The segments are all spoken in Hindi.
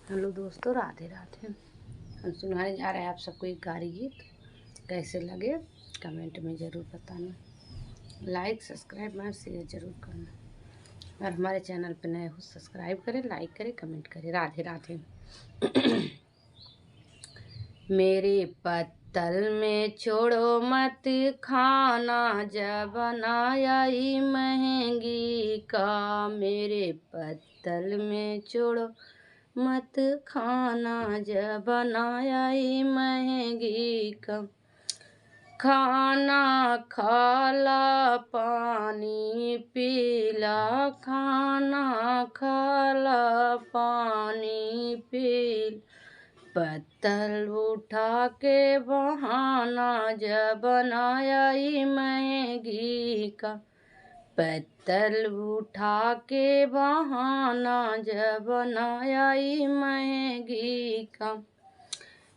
हेलो दोस्तों, राधे राधे। हम सुनाने जा रहे हैं आप सबको एक गारी गीत। कैसे लगे कमेंट में ज़रूर बताना। लाइक सब्सक्राइब और शेयर ज़रूर करना। और हमारे चैनल पर नए हो सब्सक्राइब करें, लाइक करें, कमेंट करें। राधे राधे। मेरे पत्तल में छोड़ो मत खाना, जब बनाई महंगी का। मेरे पत्तल में छोड़ो मत खाना, जब बनाई महंगी का। खाना खाला पानी पीला, खाना खाला पानी पीला। पत्तल उठा के बहाना, जब बनाई महंगी का। पत्तल उठा के बहाना, जब बनाई महंगी का।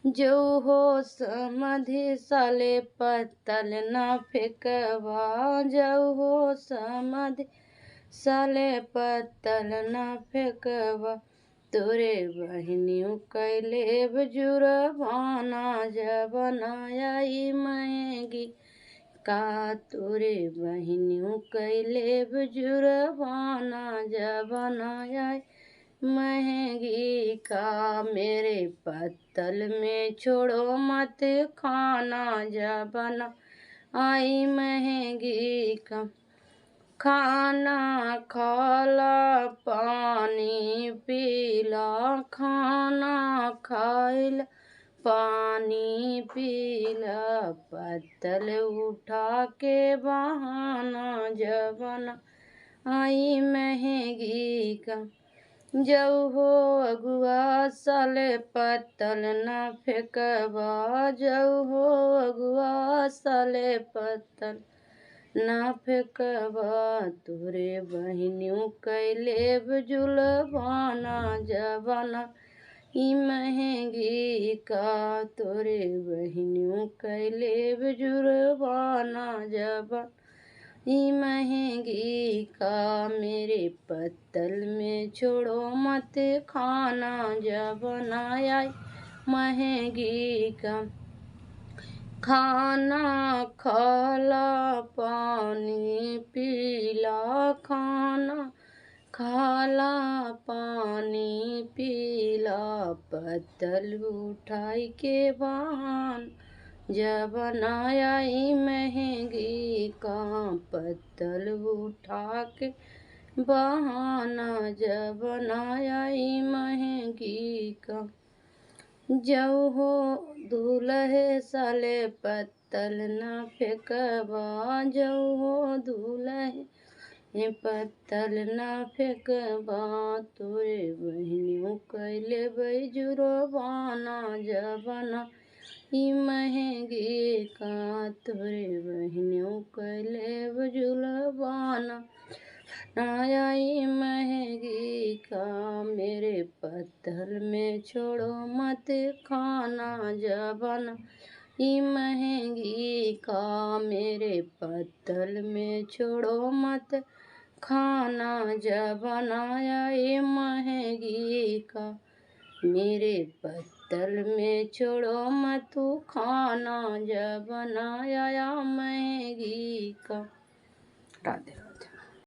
जो हो समधि साले पत्तल न फेंकवा, जो हो समधि साले पत्तल न फेंकवा। तोरे बहनियों कैले जुर्माना, जब बनाई महंगी का। तोरे बहनियों कैले जुर्माना, जब बनाई महंगी का। मेरे पत्तल में छोड़ो मत खाना, जब बनाई महंगी का। खाना खाला पानी पीला, खाना खाइला पानी पीला। पत्तल उठा के बहाना, जब बनाई महंगी का। जो हो अगुआ साले पत्तल न फेंकवा, जो हो अगुआ साले पत्तल न फेंकवा। तोरे बहनियों कैले जुर्माना, जब बनाई महंगी का। तोरे बहनियों कैले जुर्माना, जब बनाई महंगी का। मेरे पत्तल में छोड़ो मत खाना, जब बनाई महंगी का। खाना खाला पानी पीला, खाना खाला पानी पीला। पत्तल उठाई के बहाना, जब बनाई महंगी का। पत्तल उठा के बहाना, जब बनाई महंगी का। जो हो दूल्हे साले पत्तल न फेंकवा, जो हो दूल्हे पत्तल न फेंकवा। तोरे बहनियों कैले जुर्माना, जब बनाई महंगी का। तोरे बहनियों कैले जुर्माना, बनाई महंगी का। मेरे पत्तल में छोड़ो मत खाना, जब बनाई महंगी का। मेरे पत्तल में छोड़ो मत खाना, जब बनाई महंगी का। मेरे पत्तल में छोड़ो मत खाना, जब बनाया महंगी का। राधे।